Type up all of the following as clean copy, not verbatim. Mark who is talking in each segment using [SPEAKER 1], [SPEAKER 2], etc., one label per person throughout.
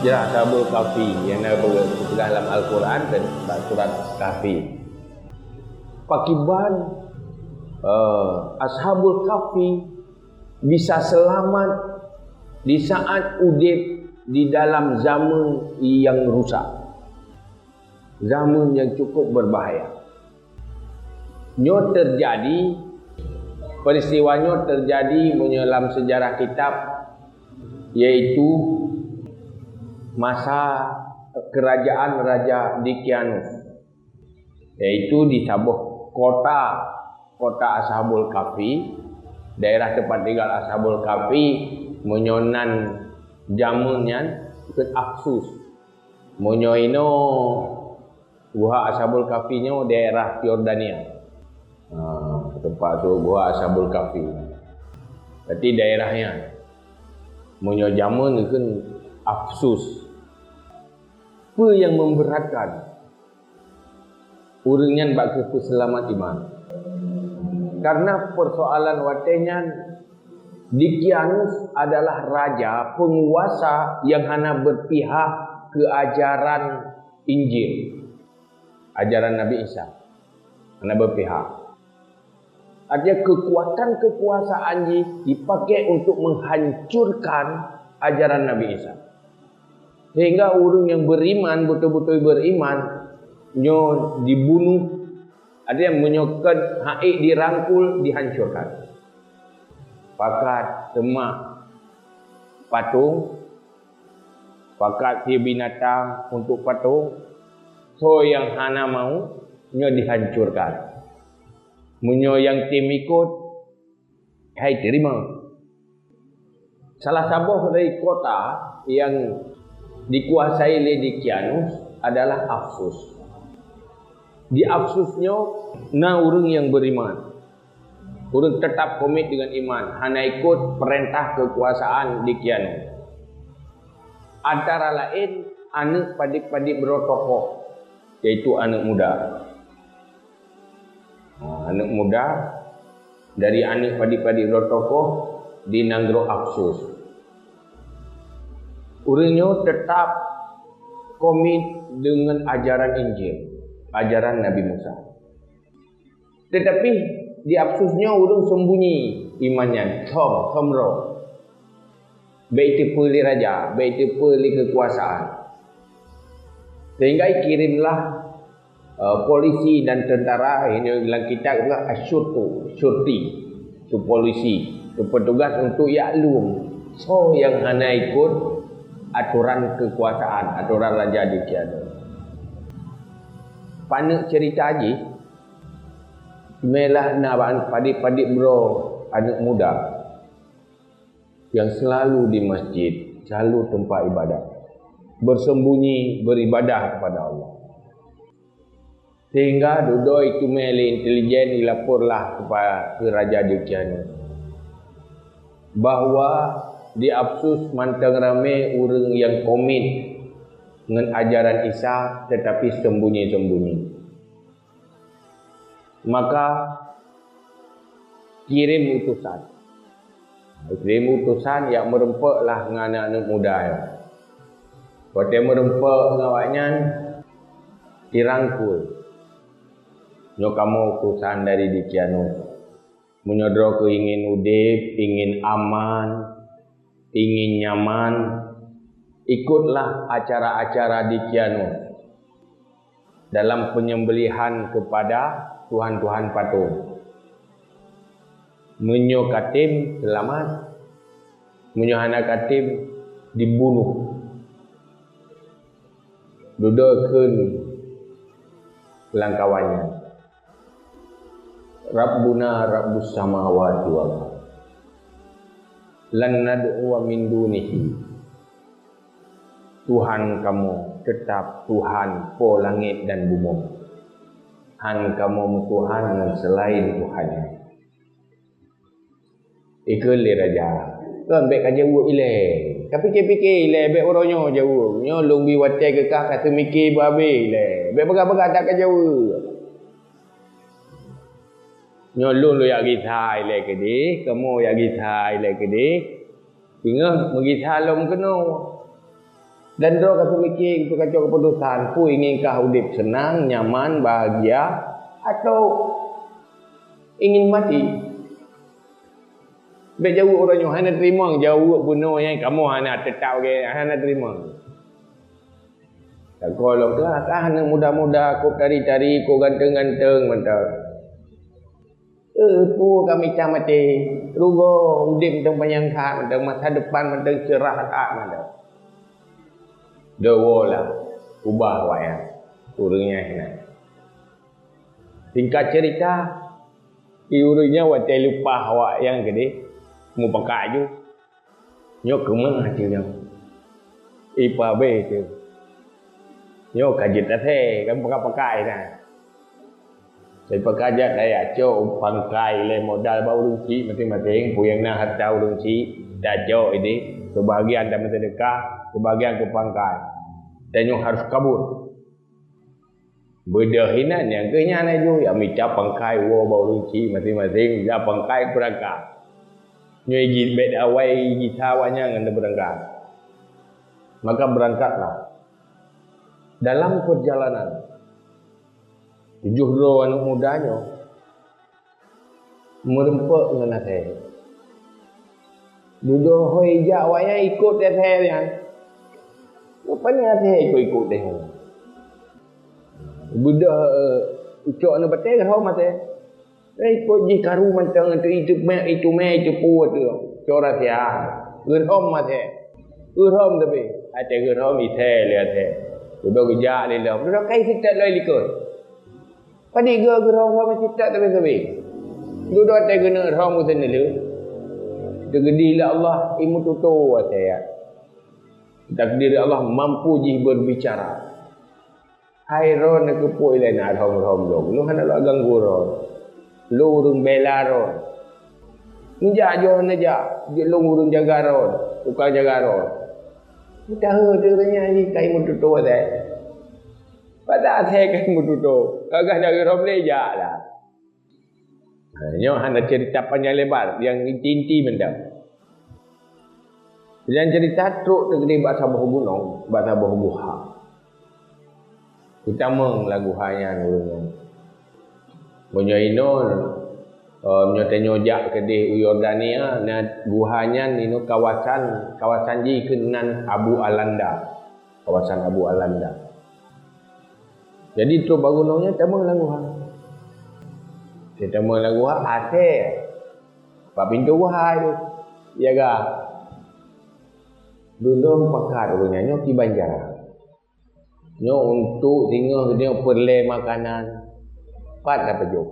[SPEAKER 1] hijrah Ashabul Kahfi yang disebut dalam Al-Quran dan surat Kahfi. Pakiban Ashabul Kahfi bisa selamat di saat udip di dalam zaman yang rusak, zaman yang cukup berbahaya. Peristiwanya terjadi menyelam sejarah kitab, yaitu masa kerajaan Raja Dicyanus, yaitu di sebuah kota Ashabul Kahfi, daerah tempat tinggal Ashabul Kahfi, menyonan jamunnya ke Aksus, menyoino gua Ashabul Kahfi nya daerah Yordania. Tempat tu gua Ashabul Kahfi. Berarti daerahnya menyo jamun ke Aksus. Apa yang memberatkan uringan bak ke selamat iman? Karena persoalan watenya Dicyanus adalah raja penguasa yang hanya berpihak ke ajaran Injil, ajaran Nabi Isa. Hanya berpihak. Artinya kekuatan kekuasaan dipakai untuk menghancurkan ajaran Nabi Isa. Sehingga orang yang beriman, betul-betul beriman, nyo dibunuh, ada yang menyokan haik dirangkul, dihancurkan. Pakat semak patung, pakat dia binatang untuk patung, so yang hana mau, nyo dihancurkan. Menyo yang tim ikut, hai terima. Salah satu dari kota yang dikuasai oleh Dicyanus adalah Aksus. Di Aksusnya, orang yang beriman, orang tetap komit dengan iman, hanya ikut perintah kekuasaan Dicyanus. Antara lain, anak padik-padik berotokoh, yaitu anak muda. Anak muda dari anak padik-padik berotokoh di Nanggro Aksus. Orangnya tetap komit dengan ajaran Injil, ajaran Nabi Musa. Tetapi di Aksusnya orang sembunyi imannya, thomro. Baik itu pilih raja, baik itu pilih kekuasaan. Sehingga kirimlah polisi dan tentara, ini dalam kitab juga syurti, itu polisi, itu petugas untuk yaklum. So yang hanya ikut aturan kekuasaan, aturan Raja Dicyanus. Panik cerita aja, melah nak padik-padik bro, anak muda yang selalu di masjid, selalu tempat ibadah, bersembunyi beribadah kepada Allah. Sehingga duduk itu meli intelijen dilaporlah kepada Raja Dicyanus bahawa di Aksus mantang rame orang yang komit dengan ajaran Isa tetapi sembunyi-sembunyi. Maka kirim utusan yang merempaklah dengan anak-anak muda ya. Kalau dia merempak ngawaknya dirangkul. Nyo kamu utusan dari Dicyanus menyodor keingin udip, ingin aman, ingin nyaman, ikutlah acara-acara Dicyanus dalam penyembelihan kepada Tuhan-Tuhan patung. Menyo katim selamat, menyo hana katim dibunuh. Dudukkan langkawannya. Rabbuna Rabbus samawati wal ardh lan nad'u min dunihi. Tuhan kamu tetap Tuhan po langit dan bumi. Han kamu Tuhan dan selain Tuhannya. Ikut le raja. Tuan baik aja buat ile. Tapi fikir-fikir ile baik orangnya jauh. Nyo lung bi watai kekah kata mikir babe ile. Baik pegang-pegang tak jauh. Nyolong lu yak githai le kedi, kamu yak githai le kedi. Ingat mengithai lom keno. Dan dia kata mikir, itu kacau keputusan, ku inginkah hidup senang, nyaman, bahagia, atau ingin mati? Baik jauh orangnya, hanya terima jauh bunuh yang kamu hanya tetap ke, hanya terima. Tak kalau tu hanya muda-muda, aku cari-cari, aku ganteng-ganteng, mantap. Tu kami mati, rugo, hidup tentang bayangkan, tentang masa depan, tentang cerah, mantap. Dawalah ubah wayang urangnya hina. Singkat cerita, urangnya watai lupa awak yang gede mu pakai ju. Nyo kemana dia? Ipa be tu. Nyo kajit ate kan pakai nah. Saya pakai aja saya cok pangkai le modal bau runci masing-masing puyang nah harta runci dajo ini sebagian dalam sedekah, sebagian ke pangkai. Dan yang harus kabur. Beda hinan yang kenyana ju yang minta pangkai wo bau runci masing-masing dia pangkai berangkat. Nyoi git beda awai gitawanya nganda berangkat. Maka berangkatlah. Dalam perjalanan juhro anak mudanya merempak dengan saya. Duduk hoi jawanya ikut dia saya. Apa ni hati ikut-ikut dia? Budak ucap nak betul kau mata. Ikut je karu macam itu itu pu tu. Cora sia. Gerom mata. Gerom tapi. Ada gerom ite lihat he. Budak gejak dia dah. Budak kai sitat lai likut. Padi gerom sama sitat tapi. Budak ada kena gerom tu ni lu. Tegedilah Allah imu tutu saya. Takdir Allah mampu je berbicara. Hai ron ke poi lain rom long. Lu hana lo ganggu ron. Lu urung bela ron. Nja jo naja, je lu urung jaga ron. Tukang jaga ron. Kita he dernya ni kai mututo ade. Pada the kai mututo. Kagak jaga ron leja lah. Nyo hana cerita panjang lebar yang inti-inti mendam. Dan cerita truk negeri bahasa Boh Gunung, bahasa Boh Buha. Kita meng lagu hayan urang. Punya inon nyo tenyojak ke di Yordania na guhanya nino kawasan ji kenan Abu Alanda. Kawasan Abu Alanda. Jadi truk bangunnya temeng lagu ha. Kita meng lagu ha ate. Pak pintu wahai tu. Ya ga. Duduk pakar punya nyo ki Banjar. Nyo untuk tinggal dia perle makanan. Pat dapat jok.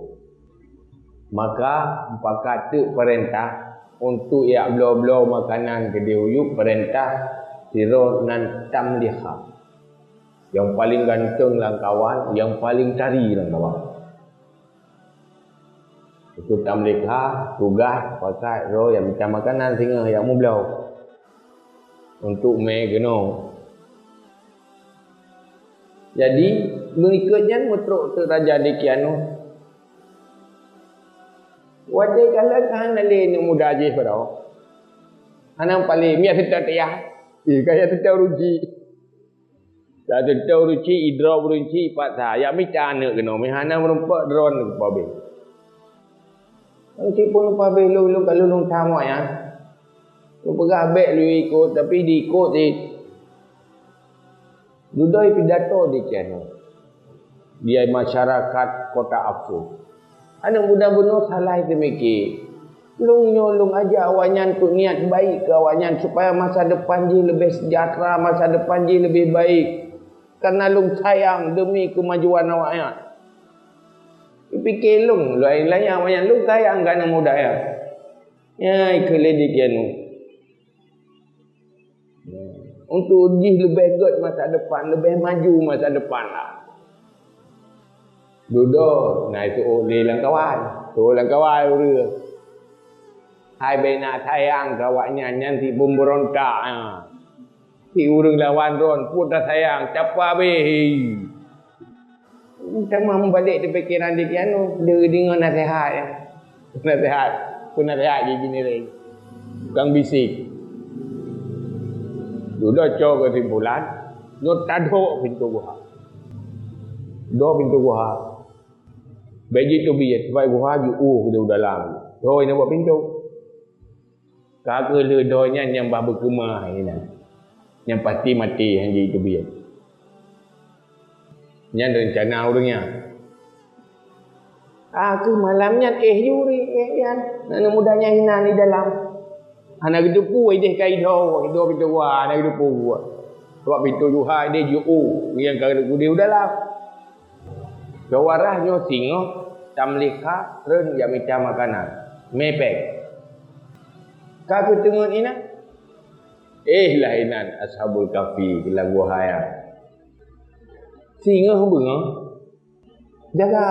[SPEAKER 1] Maka pakar tu perintah untuk ya blo-blo makanan ke dia uyuk perintah siro nan tamliha. Yang paling ganteng lang kawan, yang paling cari lang kawan. Itu tamliha tugas pakai ro yang macam makanan singa yang mu blo. Untuk megeno. Jadi mengikutnya mutruk tu raja di Kianu. Wadai kala kan ale ni muda je paro. Anang pali mia tetap ya. Kaya tetap ruji. Dah tetap ruji idra ruji patah. Ya mi cana keno mi hana merumpak drone pabe. Nanti pun pabe lu kalau lu tamu ya. Lu pegah beg lu ikut tapi diikut di duduk pidato di Kianu. Dia masyarakat kota Afsu. Anak muda bunuh salah itu mikir. Lung nyolong aja awanyan tu niat baik ke awanyan supaya masa depan je lebih sejahtera, masa depan je lebih baik. Karena lung sayang demi kemajuan awaknya. Fikir lung lain-lain awanyan lung sayang kan muda ya. Ya ikut di Kianu. Untuk lebih good masa depan, lebih maju masa depan lah. Duduk, nah itu oleh langkawan. Tu langkawan urang. Hai bena sayang kawaknya nanti pemberontak. Si urang lawan ron, putra sayang, capa be. Sama membalik di pikiran dia Kianu, dia dengar nasihat ya. Nasihat, pun nasihat gini lagi. Bukan bisik. Sudah coba kesimpulan, no tado pintu gua. Do pintu gua. Bagi tu biar supaya gua ju ke dalam. Do ini buat pintu. Kagak le donya yang bah berkemah ini. Yang pasti mati hang itu biar. Yang rencana orangnya. Aku malamnya yuri yan. Nana mudanya hina di dalam. Anak depu ide kai do pintu gua, anak depu gua. Sebab pintu juha dia ju yang kagak dia udahlah. Gawarahnya singo tamlika ren ya meca makanan. Mepek. Kagak tengok ina. Lahinan ashabul kafi lagu haya. Singo bungo. Jaga.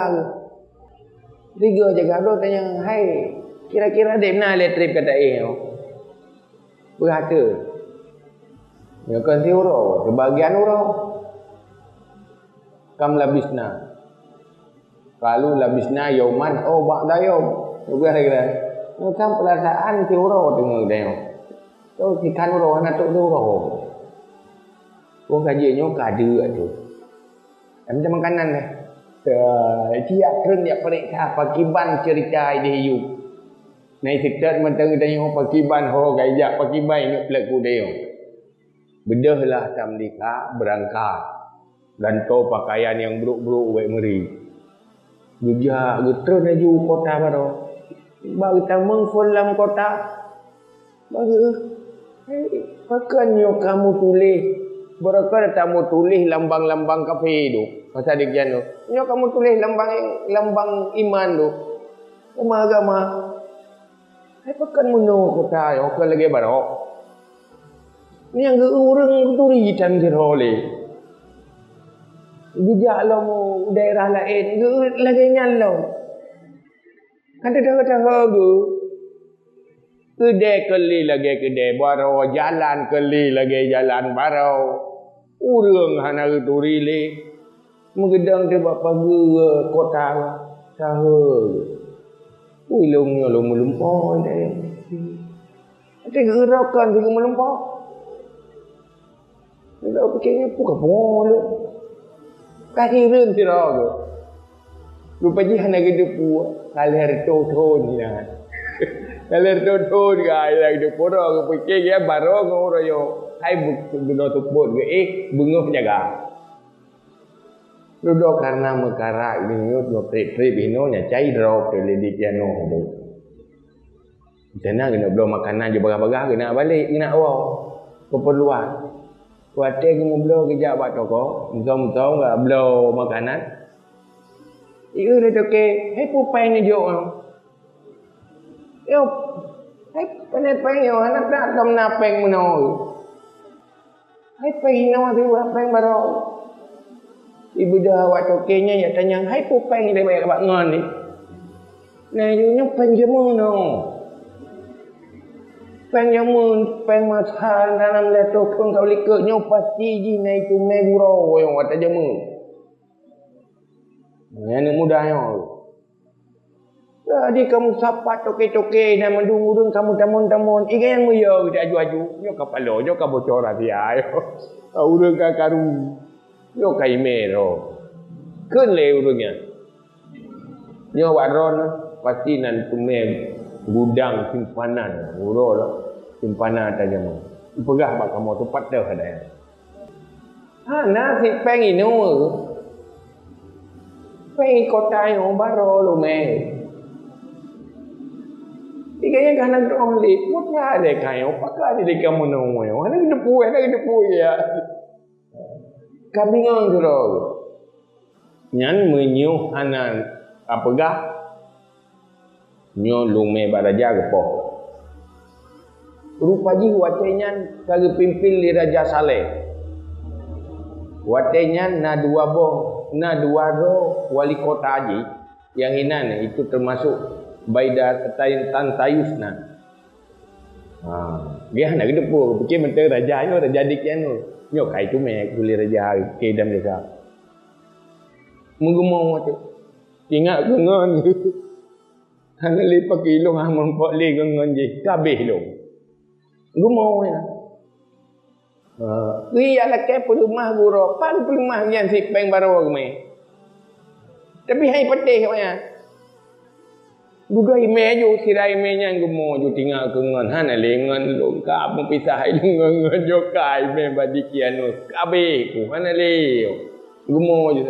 [SPEAKER 1] Tiga jaga do tanya, "Hai, kira-kira dia mana le trip kata berhata. Ya kan tiuro, sebagian urang. Kam labisna. Kalau labisna yauman, ba'da yaum. Juga kira. Kam perasaan tiuro tengok dia. Tu sikan uro anak tu uro. Kau kajiannya kada tu. Macam makanan dah. Dia keren dia periksa pakiban cerita ide hidup. Nai sekat mentang tanya pakiban gaya pakiban ni pelaku dia. Bedahlah tamlika berangkat dan kau pakaian yang buruk-buruk baik meri. Juga geter naju kota baru. Bagi tamang folam kota. Bagi pakannya kamu tulis. Berakal kamu tulis lambang-lambang kafe tu. Pasal dia tu. Nyo kamu tulis lambang iman tu. Agama. Hai pakan muno kota yo ke lagi barok. Ni yang urang turi tan dirole. Dijak lo daerah lain lagi nyalo. Kan dah hagu. Kedai keli lagi kedai baru, jalan keli lagi jalan baru. Urang hana turi le. Menggedang dia buat pagi kota tahu. Lungnya lu melumpau dia. Ada gerakan juga melumpau. Dia fikirnya bukan boleh. Kaki ren tiraga. Rupanya hana gedepu kaler toto ni nah. Kaler toto dia lagi depu ro fikir dia baro ngoro yo. Hai buk guna tuput ke bunga penjaga. Ludo karena mekara ini no trip ino nya cai drop le di piano tu. Jana kena belo makanan je bagah-bagah kena balik kena keperluan. Kuate kena belo kejap buat toko, mungkin enggak belo makanan. Iu le toke, hai pupai ni jo. Yo. Hai penepeng yo anak dak dom napeng meno. Hai pino tu napeng baro. Ibu dah awak tokenya ya tanya, hai pupeng dia bayar abang ngon ni. Nah, yunya penjemu no. Penjemu, masal dalam laptop pun kau likutnya pasti ji na itu meguro yang wata jemu. Yang mudahnya. Jadi kamu sapa toke-toke dan mendung-mendung kamu tamun-tamun. Ikan yang muyo kita aju-aju. Yo kapalo, yo kabocor dia. Urang kakaru. Yo kai mero. Keun le urangnya. Yo waron pasti nan tumen gudang simpanan. Urol simpanan aja mo. Pegah bak kamu tempat dah ada. Nasi peng ino. Peng kota yo baro lo me. Ikanya kanan dong li. Putra ada kayo pakai di kamu no yo. Ana depu ya. Kabingan kero. Nyan menyuh anan apegah. Nyo lume baraja gepo. Rupaji watenyan kage pimpin li Raja Saleh. Watenyan na dua do wali kota aji yang inan itu termasuk Baidar Tan Tayusna. Dia nak depu fikir menteri raja yo raja dikian. Nyo kai tu me kuli raja ke dam desa. Menggumong tu. Ingat gengon. Hang le pakilo hang mempok le gengon je kabeh lo. Gumong ya. Ria lah ke pelemah guru. Pan pelemah yang si peng baru kami. Tapi hai patih kaya. Duga ime ju sirai ime yang gemo ju tinggal kengan han lengan long ka mempisah lengan jo kai me badikianu. Kabe ku han le. Gemo ju.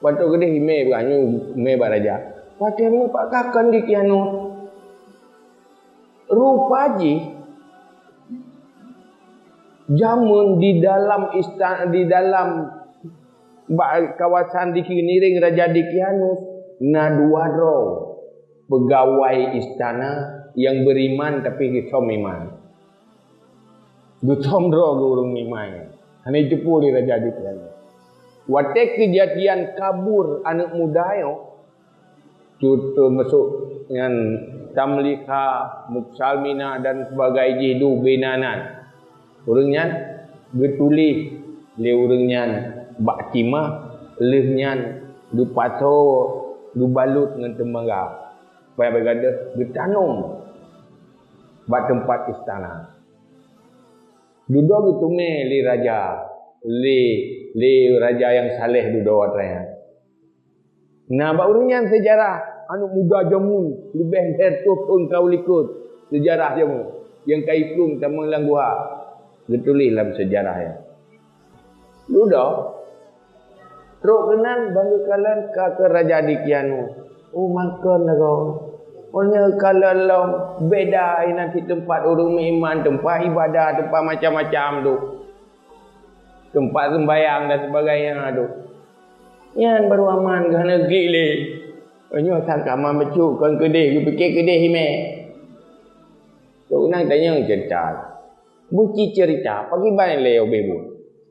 [SPEAKER 1] Waktu gede ime banyu ime baraja. Waktu ni pak kakan di kianu. Rupaji jamun di dalam istana, di dalam kawasan di Kiniring Raja Dikianus naduadro pegawai istana yang beriman tapi gisom iman. Gisom dro gurung iman. Hanya jepu di Raja Dikianus. Waktu kejadian kabur anak muda yo, contoh masuk dengan Tamlika, Muksalmina dan sebagainya jidu benanan. Urangnya getuli le urangnya bak cima lehnya du pato du balut dengan tembaga. Supaya bergada getanung bak tempat istana. Duduk gitu me li raja. Le raja yang saleh duduk katanya. Nah, bak urangnya sejarah anu muda jamun lebih dari tahun kau likut sejarah jamu yang kaipung tamu langguha getulis dalam sejarah ya. Ludah teruk kenan bangkalan ke Raja Dikianus. Oh makan lah kau. Punya kalau beda nanti tempat orang iman, tempat ibadah, tempat macam-macam tu. Tempat sembahyang dan sebagainya tu. Yang baru aman ke negeri le. Banyak sangka macu kan kedih, you fikir kedih hime. Kau nang tanya cerita. Buci cerita, pagi balik leo bebu.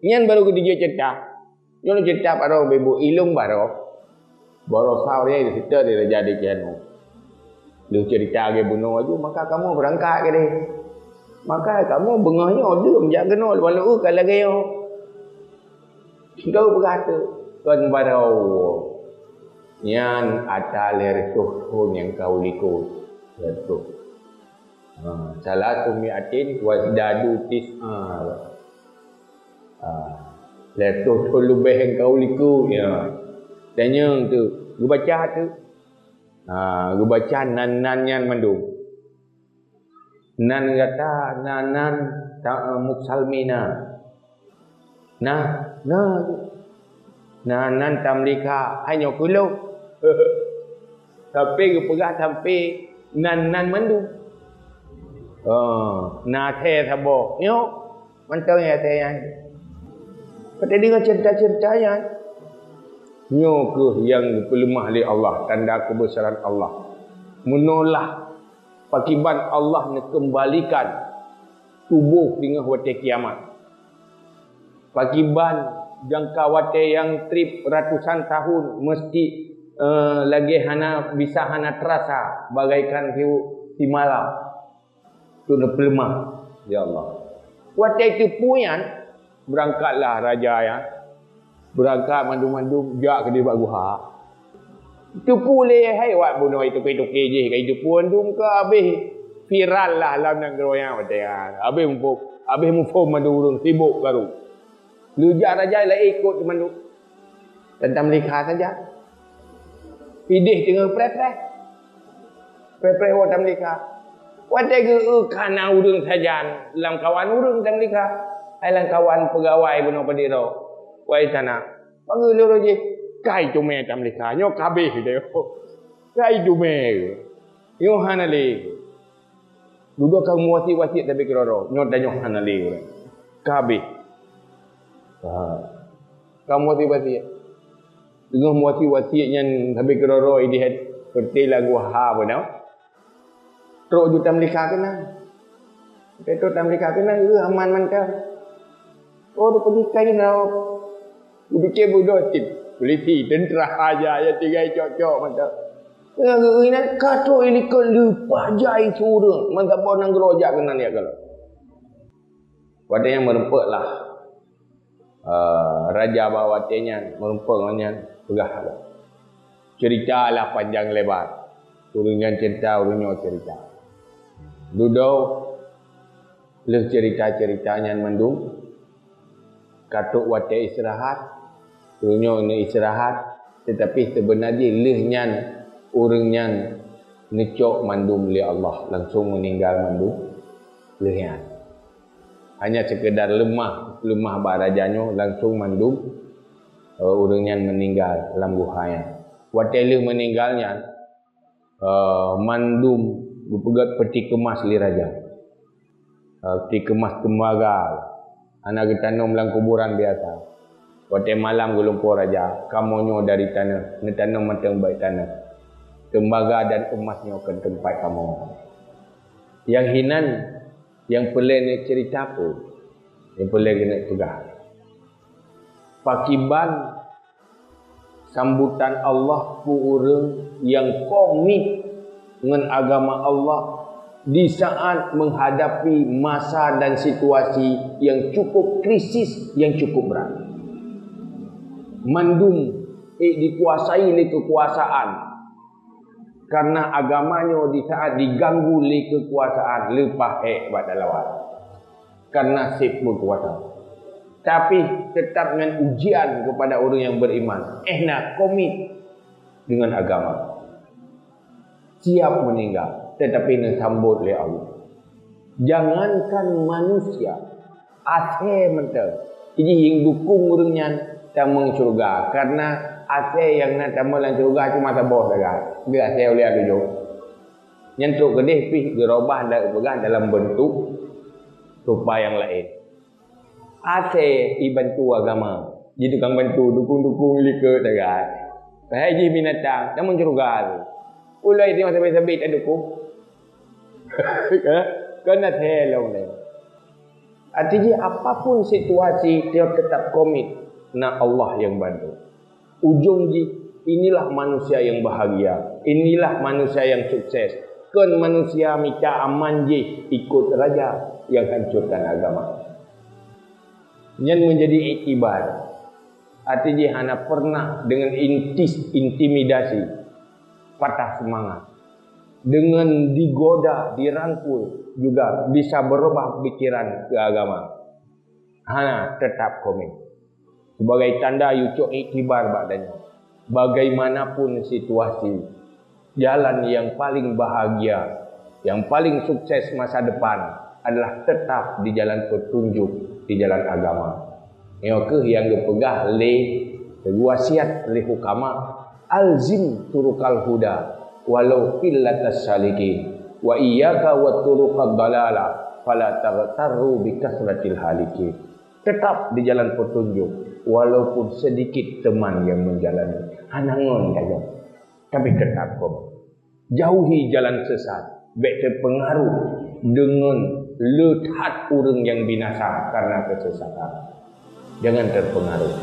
[SPEAKER 1] Nyan baru kedua cerita. Nyon cerita baru bebu ilung baru. Baru sahur di situ dia jadi kianu. Lu cerita ke bunuh aja, maka kamu berangkat ke deh. Maka kamu bengahnya ada menjaga nol walau kalau gayo. Kau berkata kan baru. Yan ada lertuh yang kau likut lertuh. Salah tumiatin wasdadu tis'al. Lertuh lebih yang kau likut ya. Tanya tu, gue baca tu. Gue baca nan yang mandung. Nan kata nanan Muksalmina. Nanan Tamlika hanya kulo. Tapi gue pegah sampai nan mandu. Na the thabo. Yo, mantau ya the yang. Pada dengan cerita-cerita yang nyo ke yang pelemah oleh Allah, tanda kebesaran Allah. Menolak pakiban Allah nak kembalikan tubuh dengan waktu kiamat. Pakiban jangkawate yang trip ratusan tahun mesti lagi bisa terasa bagaikan si malam tu pelemah ya Allah. Waktu itu puyan berangkatlah raja ya. Berangkat mandu-mandu jak ke di guha. Itu pulih hai wak bunuh itu ke je ke itu pun dum ke habis viral lah dalam negeri yang macam habis mufum mandu urung sibuk baru. Lujak raja lah ikut mandu. Tentang Tamlika saja. Pidih tengah pre-pre. Pre-pre wa Tamlika. Waktu ke kana urung saja dalam kawan urung Tamlika. Hai lang kawan pegawai bunuh padiro. Wai sana. Panggil lu je. Kai jume Tamlika. Nyo kabeh dia. Kai jume. Yo hanale. Duduk kau wasi-wasi tapi keroro. Nyo danyo hanale. Kabeh. Kamu wasi-wasi. Dengan wasi-wasi yang tapi keroro ini seperti lagu ha benar. Teruk ju Tamlika kena. Betul Tamlika kena aman man kau. Oh, tu pergi kain lau. Dikir bodoh cip. Polisi, tentera aja ya tiga cocok mantap. Ini kato ini kan lupa jai surung. Mantap pun nang gerojak kena ni kalau. Wadah yang merempek lah. Raja bawatnya merempek nya pegah. Cerita lah panjang lebar. Turunnya cerita, urunnya cerita. Duduk. Leh cerita-ceritanya mendung. katuk watai istirahat, runyo ni istirahat, tetapi sebenarnya lehnya orangnya ngecok mandum li Allah, langsung meninggal mandum lehnya. Hanya sekedar lemah barajanyo langsung mandum orangnya meninggal dalam guhanya. Watai leh meninggalnya mandum berpegat peti kemas li raja. Peti kemas tembaga. Anak kita tanam dalam kuburan biasa. Waktu malam gelumpur raja, kamonyo dari tanah, netanam matang baik tanah. Tembaga dan emasnya ke tempat kamu. Yang hinan, yang pelai ni cerita pun, yang pelai kena tegah. Pakiban sambutan Allah ku orang yang komit dengan agama Allah di saat menghadapi masa dan situasi yang cukup krisis, yang cukup berat. Mandum dikuasai oleh kekuasaan karena agamanya di saat diganggu oleh kekuasaan lepas pada lawan karena sip berkuasa. Tapi tetap dengan ujian kepada orang yang beriman, nak komit dengan agama, siap meninggal tetapi disambut oleh Allah. Jangankan manusia, ase mentah ini yang dukung orangnya tamang syurga, karena ase yang nak tamang dalam syurga cuma tabah saja. Dia ase oleh aku jo. Nyentuk gedeh pi gerobah dan pegang dalam bentuk rupa yang lain. Ase ibantu agama. Jadi tukang bantu dukung-dukung lika saja. Haji binatang tamang syurga. Ulai dia sampai-sampai tak dukung. Kena helong dia. Artinya apapun situasi dia tetap komit. Nah Allah yang bantu. Ujung inilah manusia yang bahagia. Inilah manusia yang sukses. Kan manusia minta aman ikut raja yang hancurkan agama. Yang menjadi iktibar. Artinya hana pernah dengan intimidasi, patah semangat. Dengan digoda, dirangkul juga bisa berubah pikiran ke agama. Hana tetap komit. Sebagai tanda yucuk iktibar badannya. Bagaimanapun situasi, jalan yang paling bahagia, yang paling sukses masa depan adalah tetap di jalan petunjuk, di jalan agama. Yang dipegah oleh wasiat oleh hukama, alzim turukal huda walau qillatas salikin wa iyyaka wa turuqad dalala fala taghtarru bi kasratil halikin. Tetap di jalan petunjuk walaupun sedikit teman yang menjalani. Hanangon saja. Tapi tetap kau. Jauhi jalan sesat. Baik terpengaruh dengan lethat orang yang binasa karena kesesatan. Jangan terpengaruh.